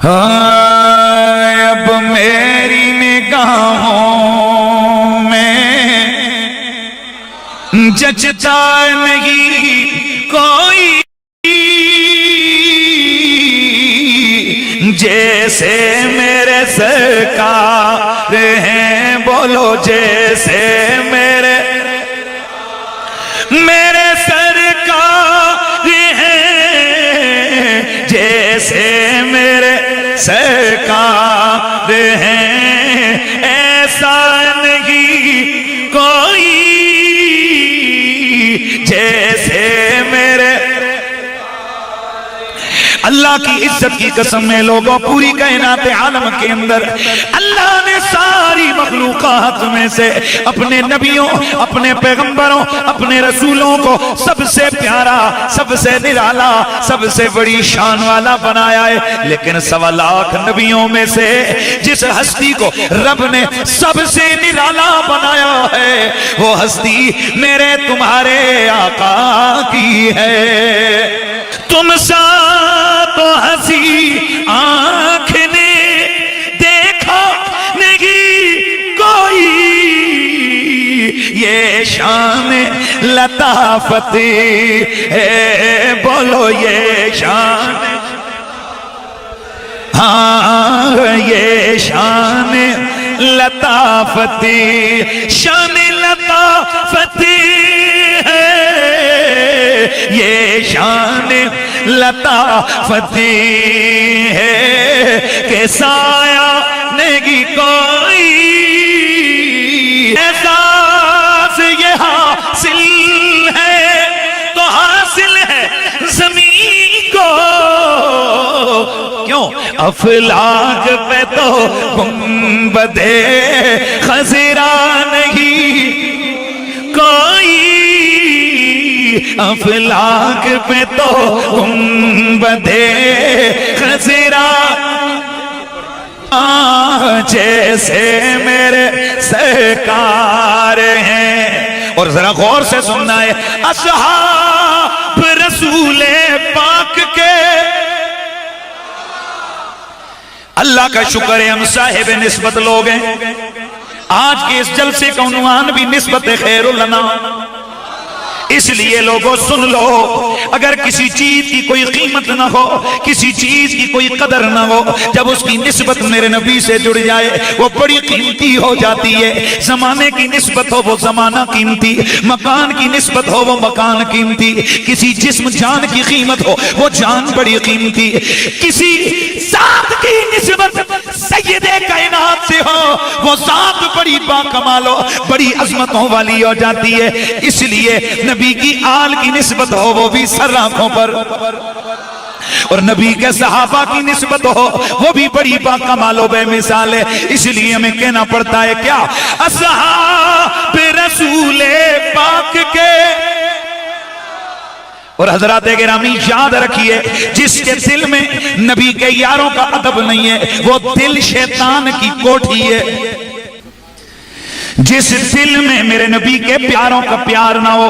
اب میری نگاہوں میں جچتا نہیں کوئی، جیسے میرے سرکار ہیں، بولو جیسے میرے سرکار ہیں، جیسے میرے سرکار ہیں، ایسا نہیں کوئی جیسے میرے۔ اللہ کی عزت کی قسم میں لوگوں، پوری کائنات عالم کے اندر اللہ نے ساری مخلوقات میں سے اپنے نبیوں، اپنے پیغمبروں، اپنے رسولوں کو سب سے پیارا، سب سے نرالا، سب سے بڑی شان والا بنایا ہے، لیکن 1.25 لاکھ نبیوں میں سے جس ہستی کو رب نے سب سے نرالا بنایا ہے، وہ ہستی میرے تمہارے آقا کی ہے۔ تم سا تو ہنسی آنکھ نے دیکھا نہیں کوئی، یہ شان لطافت ہے، بولو یہ شان، ہاں یہ شان لطافت، شان لطافت ہے، یہ شان لطافت ہے کہ سایہ نہیں کوئی، احساس یہ حاصل ہے تو حاصل ہے زمین کو، کیوں افلاک پہ تو گنبد خضرا نہیں کوئی، افلاک پہ تو گنبد خضرا، جیسے میرے سرکار ہیں۔ اور ذرا غور سے سننا ہے، اصحاب رسول پاک کے، اللہ کا شکر ہے ہم صاحب نسبت لوگ ہیں۔ آج کے اس جلسے کا عنوان بھی نسبت خیر لنا، اس لیے لوگوں سن لو، اگر کسی چیز کی کوئی قیمت نہ ہو، کسی چیز کی کوئی قدر نہ ہو، جب اس کی نسبت میرے نبی سے جڑ جائے وہ بڑی قیمتی ہو جاتی ہے۔ زمانے کی نسبت ہو وہ زمانہ قیمتی، مکان کی نسبت ہو وہ مکان قیمتی، کسی جسم جان کی قیمت ہو وہ جان بڑی قیمتی، کسی ذات کی نسبت سید کائنات سے ہو وہ ذات بڑی باکمال ہو، بڑی عظمتوں والی ہو جاتی ہے۔ اس لیے نبی کی آل کی نسبت ہو وہ بھی سر آنکھوں پر، اور نبی کے صحابہ کی نسبت ہو وہ بھی بڑی باکمال و بے مثال ہے۔ اس لیے ہمیں کہنا پڑتا ہے کیا، اصحاب رسول پاک کے۔ اور حضرات گرامی یاد رکھیے، جس کے دل میں نبی کے یاروں کا ادب نہیں ہے وہ دل شیطان کی کوٹھی ہے۔ جس دل میں میرے نبی کے پیاروں کا پیار نہ ہو،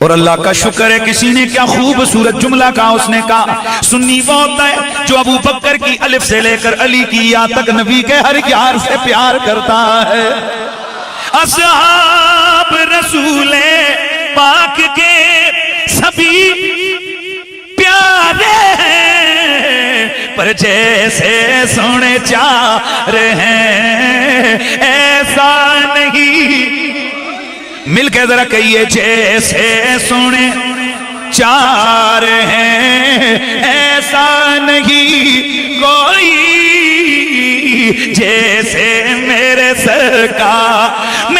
اور اللہ کا شکر ہے کسی نے کیا خوبصورت جملہ کہا، اس نے کہا سنی وہ ہوتا ہے جو ابو بکر کی الف سے لے کر علی کی یا تک نبی کے ہر یار سے پیار کرتا ہے۔ اصحاب رسول پاک کے سبھی پیارے ہیں، پر جیسے سونے چار ہیں ایسا نہیں، مل کے ذرا کہیے جیسے سونے چار ہیں ایسا نہیں کوئی، جیسے میرے سرکار